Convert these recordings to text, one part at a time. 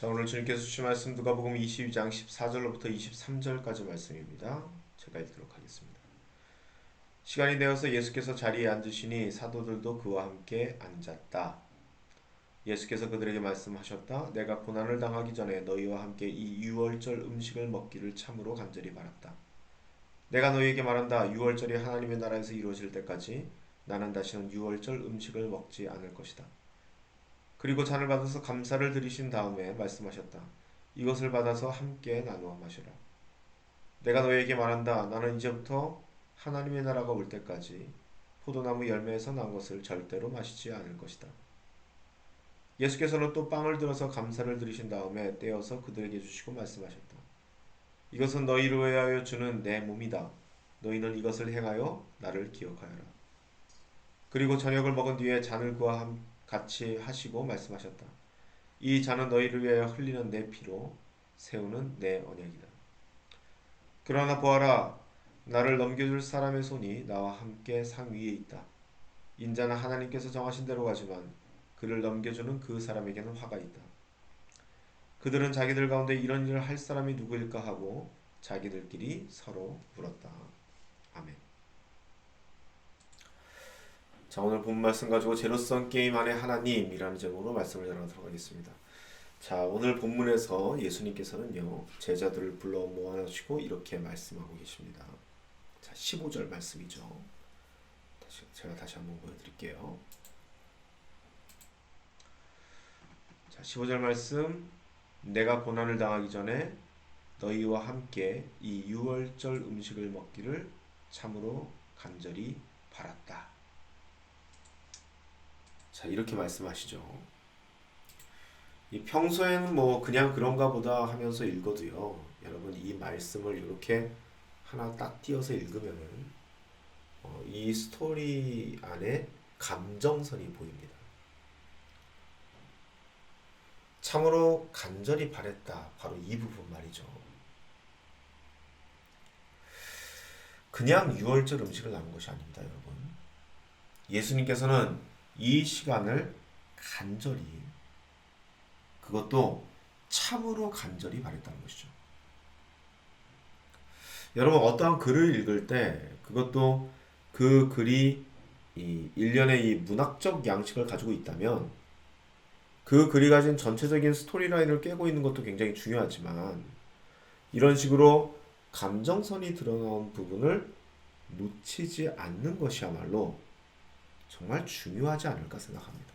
자, 오늘 주님께서 주신 말씀 누가복음 22장 14절로부터 23절까지 말씀입니다. 제가 읽도록 하겠습니다. 시간이 되어서 예수께서 자리에 앉으시니 사도들도 그와 함께 앉았다. 예수께서 그들에게 말씀하셨다. 내가 고난을 당하기 전에 너희와 함께 이 유월절 음식을 먹기를 참으로 간절히 바랐다. 내가 너희에게 말한다. 유월절이 하나님의 나라에서 이루어질 때까지 나는 다시는 유월절 음식을 먹지 않을 것이다. 그리고 잔을 받아서 감사를 드리신 다음에 말씀하셨다. 이것을 받아서 함께 나누어 마시라. 내가 너희에게 말한다. 나는 이제부터 하나님의 나라가 올 때까지 포도나무 열매에서 난 것을 절대로 마시지 않을 것이다. 예수께서는 또 빵을 들어서 감사를 드리신 다음에 떼어서 그들에게 주시고 말씀하셨다. 이것은 너희를 위하여 주는 내 몸이다. 너희는 이것을 행하여 나를 기억하여라. 그리고 저녁을 먹은 뒤에 잔을 그와 같이 하시고 말씀하셨다. 이 잔은 너희를 위하여 흘리는 내 피로 세우는 내 언약이다. 그러나 보아라, 나를 넘겨줄 사람의 손이 나와 함께 상 위에 있다. 인자는 하나님께서 정하신 대로 가지만 그를 넘겨주는 그 사람에게는 화가 있다. 그들은 자기들 가운데 이런 일을 할 사람이 누구일까 하고 자기들끼리 서로 물었다. 아멘. 자, 오늘 본 말씀 가지고 제로섬 게임 안에 하나님이라는 제목으로 말씀을 전하도록 하겠습니다. 자, 오늘 본문에서 예수님께서는요, 제자들을 불러 모아놓으시고 이렇게 말씀하고 계십니다. 자, 15절 말씀이죠. 제가 다시 한번 보여드릴게요. 자, 15절 말씀. 내가 고난을 당하기 전에 너희와 함께 이 유월절 음식을 먹기를 참으로 간절히 바랐다. 자, 이렇게 말씀하시죠. 이 평소에는 뭐 그냥 그런가 보다 하면서 읽어도요, 여러분 이 말씀을 이렇게 하나 딱 띄어서 읽으면은 이 스토리 안에 감정선이 보입니다. 참으로 간절히 바랬다. 바로 이 부분 말이죠. 그냥 유월절 음식을 나눈 것이 아닙니다, 여러분. 예수님께서는 이 시간을 간절히, 그것도 참으로 간절히 바랬다는 것이죠. 여러분, 어떠한 글을 읽을 때 그것도 그 글이 이 일련의 이 문학적 양식을 가지고 있다면 그 글이 가진 전체적인 스토리라인을 깨고 있는 것도 굉장히 중요하지만, 이런 식으로 감정선이 드러나온 부분을 놓치지 않는 것이야말로 정말 중요하지 않을까 생각합니다.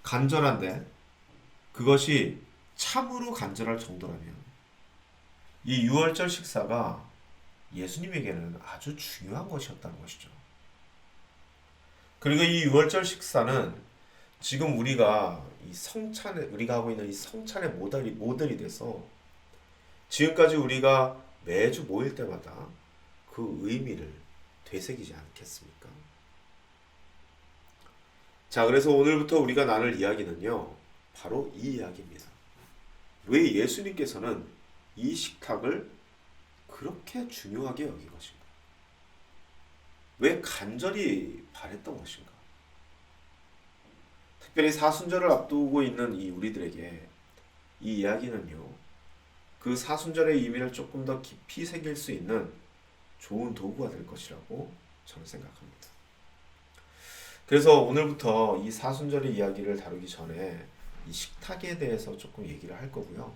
간절한데 그것이 참으로 간절할 정도라면 이 유월절 식사가 예수님에게는 아주 중요한 것이었다는 것이죠. 그리고 이 유월절 식사는 지금 우리가 우리가 하고 있는 이 성찬의 모델이 돼서 지금까지 우리가 매주 모일 때마다 그 의미를 되새기지 않겠습니까? 자, 그래서 오늘부터 우리가 나눌 이야기는요, 바로 이 이야기입니다. 왜 예수님께서는 이 식탁을 그렇게 중요하게 여긴 것인가? 왜 간절히 바랬던 것인가? 특별히 사순절을 앞두고 있는 이 우리들에게 이 이야기는요, 그 사순절의 의미를 조금 더 깊이 새길 수 있는 좋은 도구가 될 것이라고 저는 생각합니다. 그래서 오늘부터 이 사순절의 이야기를 다루기 전에 이 식탁에 대해서 조금 얘기를 할 거고요.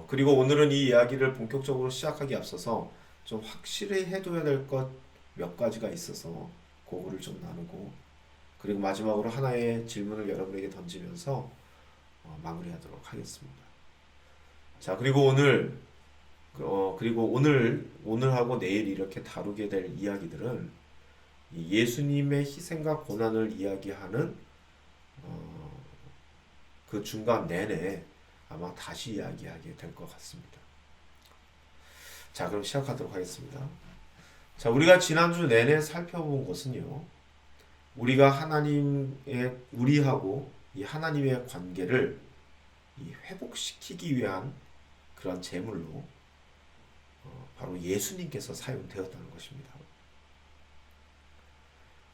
그리고 오늘은 이 이야기를 본격적으로 시작하기 앞서서 좀 확실히 해둬야 될 것 몇 가지가 있어서 그거를 좀 나누고, 그리고 마지막으로 하나의 질문을 여러분에게 던지면서 마무리하도록 하겠습니다. 자, 그리고 오늘하고 내일 이렇게 다루게 될 이야기들은 예수님의 희생과 고난을 이야기하는 그 중간 내내 아마 다시 이야기하게 될 것 같습니다. 자, 그럼 시작하도록 하겠습니다. 자, 우리가 지난주 내내 살펴본 것은요, 우리가 우리하고 이 하나님의 관계를 회복시키기 위한 그런 제물로 바로 예수님께서 사용되었다는 것입니다.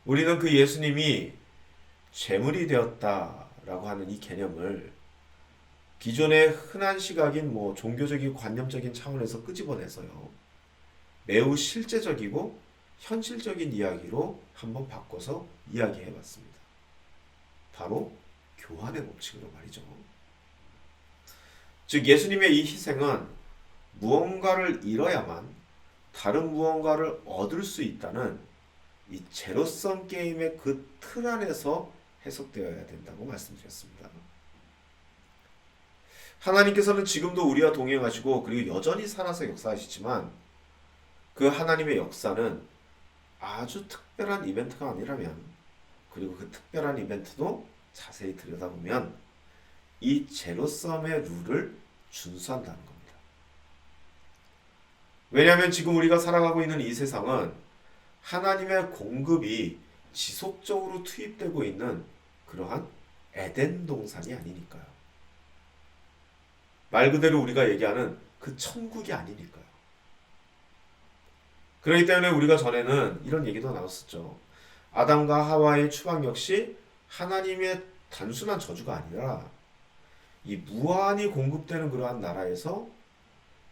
우리는 그 예수님이 제물이 되었다라고 하는 이 개념을 기존의 흔한 시각인 뭐 종교적인 관념적인 차원에서 끄집어내서요. 매우 실제적이고 현실적인 이야기로 한번 바꿔서 이야기해 봤습니다. 바로 교환의 법칙으로 말이죠. 즉 예수님의 이 희생은 무언가를 잃어야만 다른 무언가를 얻을 수 있다는 이 제로섬 게임의 그 틀 안에서 해석되어야 된다고 말씀드렸습니다. 하나님께서는 지금도 우리와 동행하시고 그리고 여전히 살아서 역사하시지만 그 하나님의 역사는 아주 특별한 이벤트가 아니라면 그리고 그 특별한 이벤트도 자세히 들여다보면 이 제로섬의 룰을 준수한다는 겁니다. 왜냐하면 지금 우리가 살아가고 있는 이 세상은 하나님의 공급이 지속적으로 투입되고 있는 그러한 에덴 동산이 아니니까요. 말 그대로 우리가 얘기하는 그 천국이 아니니까요. 그렇기 때문에 우리가 전에는 이런 얘기도 나눴었죠. 아담과 하와의 추방 역시 하나님의 단순한 저주가 아니라 이 무한히 공급되는 그러한 나라에서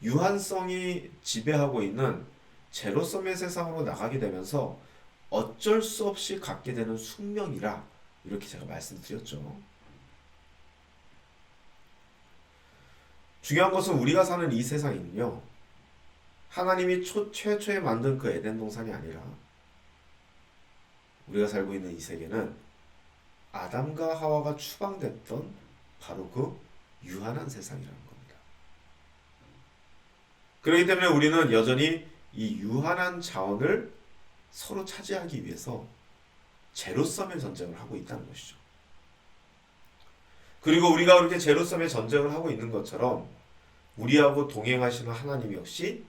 유한성이 지배하고 있는 제로섬의 세상으로 나가게 되면서 어쩔 수 없이 갖게 되는 숙명이라 이렇게 제가 말씀드렸죠. 중요한 것은 우리가 사는 이 세상이군요. 하나님이 최초에 만든 그 에덴 동산이 아니라 우리가 살고 있는 이 세계는 아담과 하와가 추방됐던 바로 그 유한한 세상이라는 겁니다. 그렇기 때문에 우리는 여전히 이 유한한 자원을 서로 차지하기 위해서 제로섬의 전쟁을 하고 있다는 것이죠. 그리고 우리가 그렇게 제로섬의 전쟁을 하고 있는 것처럼 우리하고 동행하시는 하나님 역시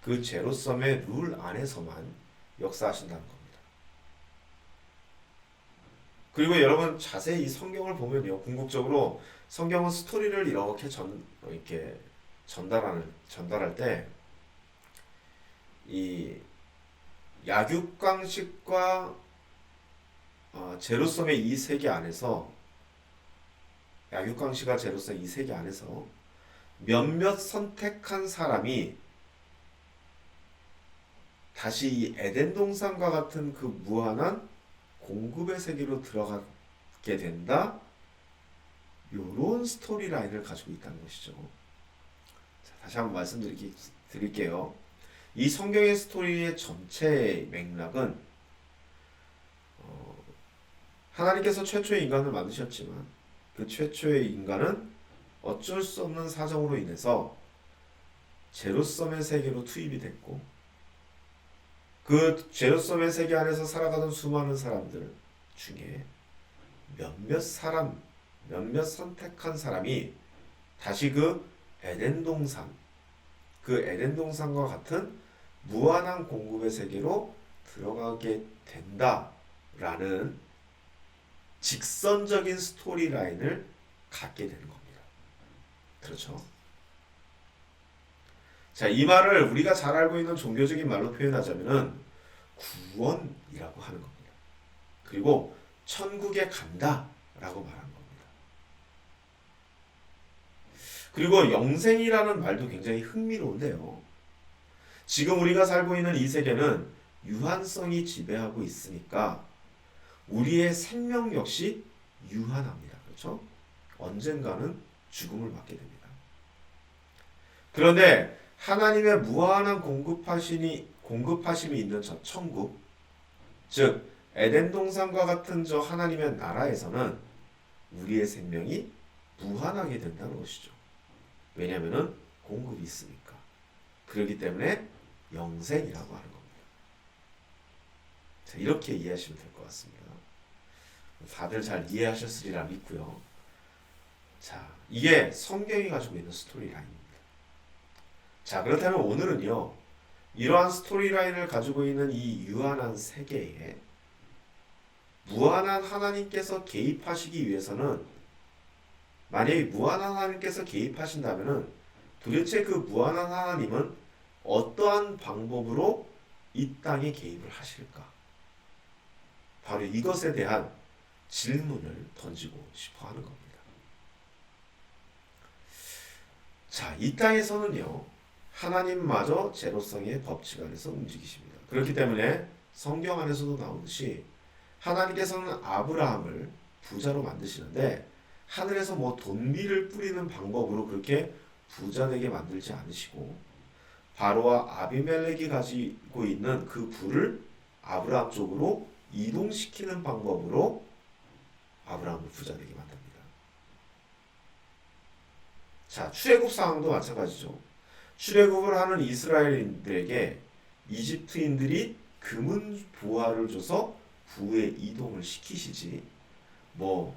그 제로섬의 룰 안에서만 역사하신다는 겁니다. 그리고 여러분 자세히 이 성경을 보면요, 궁극적으로 성경은 스토리를 이렇게 전달할 때 이 약육강식과 제로섬의 이 세계 안에서 약육강식과 제로섬 이 세계 안에서 몇몇 선택한 사람이 다시 이 에덴 동산과 같은 그 무한한 공급의 세계로 들어가게 된다. 요런 스토리라인을 가지고 있다는 것이죠. 자, 다시 한번 말씀드릴게요. 이 성경의 스토리의 전체 맥락은 하나님께서 최초의 인간을 만드셨지만 그 최초의 인간은 어쩔 수 없는 사정으로 인해서 제로섬의 세계로 투입이 됐고 그 제로섬의 세계 안에서 살아가던 수많은 사람들 중에 몇몇 선택한 사람이 다시 그 에덴 동산과 같은 무한한 공급의 세계로 들어가게 된다라는 직선적인 스토리라인을 갖게 되는 겁니다. 그렇죠? 자, 이 말을 우리가 잘 알고 있는 종교적인 말로 표현하자면은 구원이라고 하는 겁니다. 그리고 천국에 간다라고 말하는 겁니다. 그리고 영생이라는 말도 굉장히 흥미로운데요. 지금 우리가 살고 있는 이 세계는 유한성이 지배하고 있으니까 우리의 생명 역시 유한합니다. 그렇죠? 언젠가는 죽음을 맞게 됩니다. 그런데 하나님의 무한한 공급하심이 있는 저 천국, 즉 에덴 동산과 같은 저 하나님의 나라에서는 우리의 생명이 무한하게 된다는 것이죠. 왜냐하면 공급이 있으니까. 그렇기 때문에 영생이라고 하는 겁니다. 자, 이렇게 이해하시면 될 것 같습니다. 다들 잘 이해하셨으리라 믿고요. 자, 이게 성경이 가지고 있는 스토리라인입니다. 자, 그렇다면 오늘은요, 이러한 스토리라인을 가지고 있는 이 유한한 세계에 무한한 하나님께서 개입하시기 위해서는, 만약에 무한한 하나님께서 개입하신다면은 도대체 그 무한한 하나님은 어떠한 방법으로 이 땅에 개입을 하실까? 바로 이것에 대한 질문을 던지고 싶어 하는 겁니다. 자, 이 땅에서는요, 하나님마저 제로성의 법칙 안에서 움직이십니다. 그렇기 때문에 성경 안에서도 나오듯이 하나님께서는 아브라함을 부자로 만드시는데 하늘에서 뭐 돈비를 뿌리는 방법으로 그렇게 부자 되게 만들지 않으시고 바로와 아비멜렉이 가지고 있는 그 부를 아브라함 쪽으로 이동시키는 방법으로 아브라함을 부자 되게 만듭니다. 자, 출애굽 상황도 마찬가지죠. 출애굽을 하는 이스라엘인들에게 이집트인들이 금은 보화를 줘서 부의 이동을 시키시지 뭐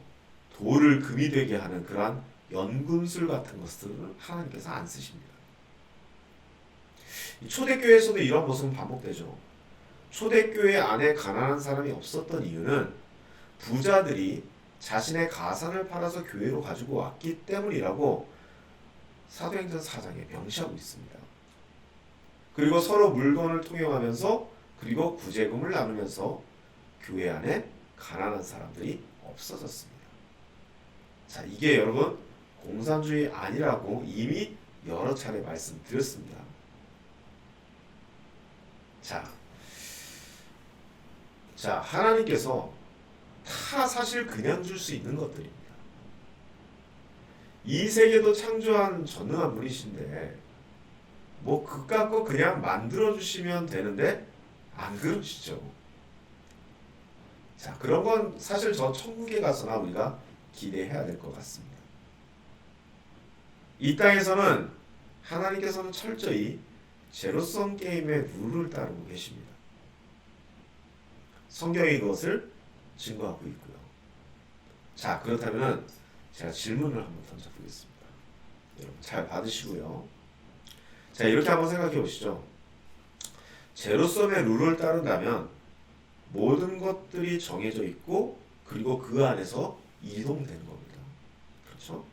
돌을 금이 되게 하는 그러한 연금술 같은 것들은 하나님께서 안 쓰십니다. 초대교회에서도 이런 모습은 반복되죠. 초대교회 안에 가난한 사람이 없었던 이유는 부자들이 자신의 가산을 팔아서 교회로 가지고 왔기 때문이라고 사도행전 4장에 명시하고 있습니다. 그리고 서로 물건을 통용하면서 그리고 구제금을 나누면서 교회 안에 가난한 사람들이 없어졌습니다. 자, 이게 여러분 공산주의 아니라고 이미 여러 차례 말씀드렸습니다. 자, 하나님께서 다 사실 그냥 줄 수 있는 것들입니다. 이 세계도 창조한 전능한 분이신데 뭐 그깟 거 그냥 만들어 주시면 되는데 안 그러시죠. 자, 그런 건 사실 저 천국에 가서나 우리가 기대해야 될 것 같습니다. 이 땅에서는 하나님께서는 철저히 제로섬 게임의 룰을 따르고 계십니다. 성경이 그것을 증거하고 있고요. 자, 그렇다면 제가 질문을 한번 던져보겠습니다. 여러분 잘 받으시고요. 자, 이렇게 한번 생각해 보시죠. 제로섬의 룰을 따른다면 모든 것들이 정해져 있고 그리고 그 안에서 이동되는 겁니다. 그렇죠?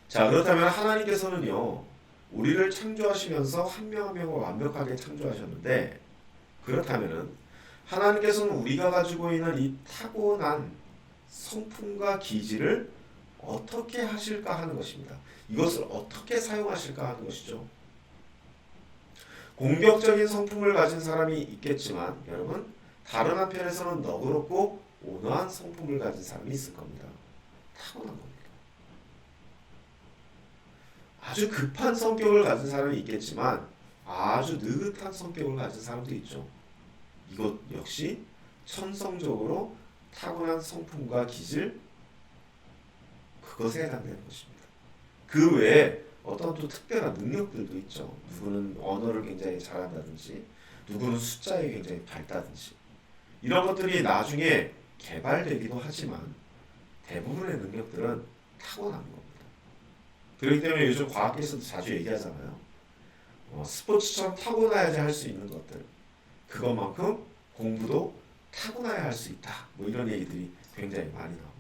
자, 그렇다면 하나님께서는요, 우리를 창조하시면서 한 명 한 명을 완벽하게 창조하셨는데 그렇다면은 하나님께서는 우리가 가지고 있는 이 타고난 성품과 기질을 어떻게 하실까 하는 것입니다. 이것을 어떻게 사용하실까 하는 것이죠. 공격적인 성품을 가진 사람이 있겠지만 여러분 다른 한편에서는 너그럽고 온화한 성품을 가진 사람이 있을 겁니다. 타고난 겁니다. 아주 급한 성격을 가진 사람이 있겠지만 아주 느긋한 성격을 가진 사람도 있죠. 이것 역시 천성적으로 타고난 성품과 기질 그것에 해당되는 것입니다. 그 외에 어떤 또 특별한 능력들도 있죠. 누구는 언어를 굉장히 잘한다든지 누구는 숫자에 굉장히 밝다든지 이런 것들이 나중에 개발되기도 하지만 대부분의 능력들은 타고난 겁니다. 그렇기 때문에 요즘 과학계에서도 자주 얘기하잖아요. 스포츠처럼 타고나야지 할 수 있는 것들 그것만큼 공부도 타고나야 할 수 있다. 뭐 이런 얘기들이 굉장히 많이 나옵니다.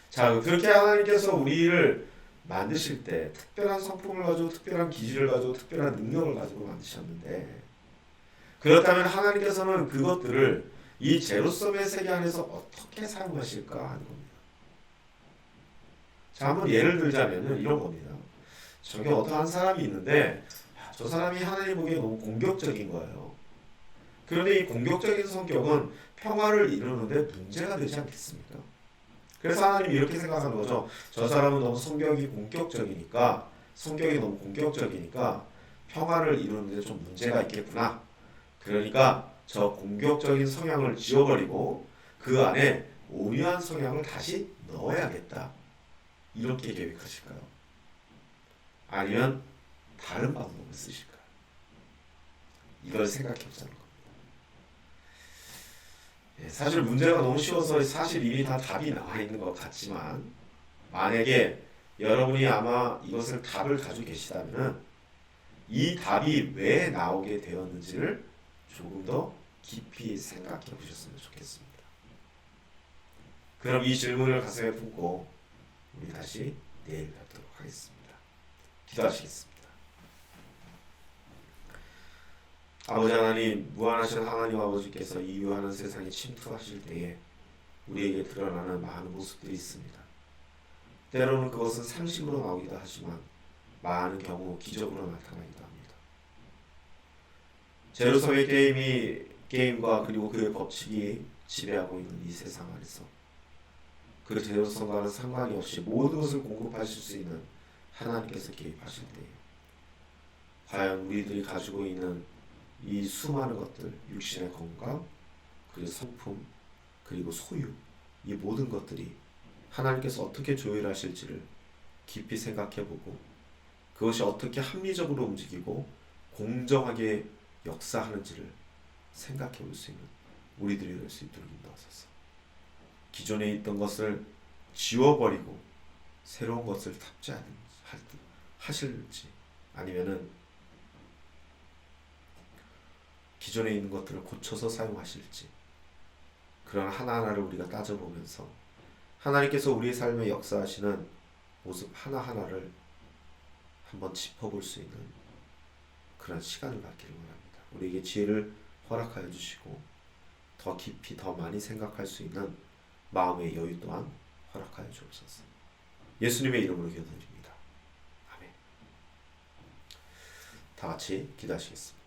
자, 그렇게 하나님께서 우리를 만드실 때 특별한 성품을 가지고 특별한 기질을 가지고 특별한 능력을 가지고 만드셨는데 그렇다면 하나님께서는 그것들을 이 제로섬의 세계 안에서 어떻게 사용하실까 하는 겁니다. 자, 한번 예를 들자면 이런 겁니다. 저기 어떤 한 사람이 있는데 저 사람이 하나님 보기에 너무 공격적인 거예요. 그런데 이 공격적인 성격은 평화를 이루는데 문제가 되지 않겠습니까? 그래서 하나님이 이렇게 생각하는 거죠. 저 사람은 너무 성격이 너무 공격적이니까 평화를 이루는데 좀 문제가 있겠구나. 그러니까 저 공격적인 성향을 지워버리고 그 안에 온유한 성향을 다시 넣어야겠다. 이렇게 계획하실까요? 아니면 다른 방법을 쓰실까요? 이걸 생각해 보자는 겁니다. 사실 문제가 너무 쉬워서 사실 이미 다 답이 나와 있는 것 같지만 만약에 여러분이 아마 이것을 답을 가지고 계시다면 이 답이 왜 나오게 되었는지를 조금 더 깊이 생각해 보셨으면 좋겠습니다. 그럼 이 질문을 가슴에 품고 우리 다시 내일 뵙도록 하겠습니다. 기도하시겠습니다. 아버지 하나님, 무한하신 하나님 아버지께서 이 유한한 세상에 침투하실 때에 우리에게 드러나는 많은 모습들이 있습니다. 때로는 그것은 상식으로 나오기도 하지만 많은 경우 기적으로 나타나기도 합니다. 제로섬의 게임과 그리고 그의 법칙이 지배하고 있는 이 세상 안에서 그 제로섬과는 상관이 없이 모든 것을 공급하실 수 있는 하나님께서 개입하실 때에 과연 우리들이 가지고 있는 이 수많은 것들, 육신의 건강, 그리고 성품, 그리고 소유, 이 모든 것들이 하나님께서 어떻게 조율하실지를 깊이 생각해보고 그것이 어떻게 합리적으로 움직이고 공정하게 역사하는지를 생각해볼 수 있는 우리들이 될 수 있도록 인도하소서. 기존에 있던 것을 지워버리고 새로운 것을 탑재하실지 아니면은 기존에 있는 것들을 고쳐서 사용하실지 그런 하나하나를 우리가 따져보면서 하나님께서 우리의 삶에 역사하시는 모습 하나하나를 한번 짚어볼 수 있는 그런 시간을 갖기를 원합니다. 우리에게 지혜를 허락하여 주시고 더 깊이 더 많이 생각할 수 있는 마음의 여유 또한 허락하여 주옵소서. 예수님의 이름으로 기도드립니다. 아멘. 다 같이 기도하시겠습니다.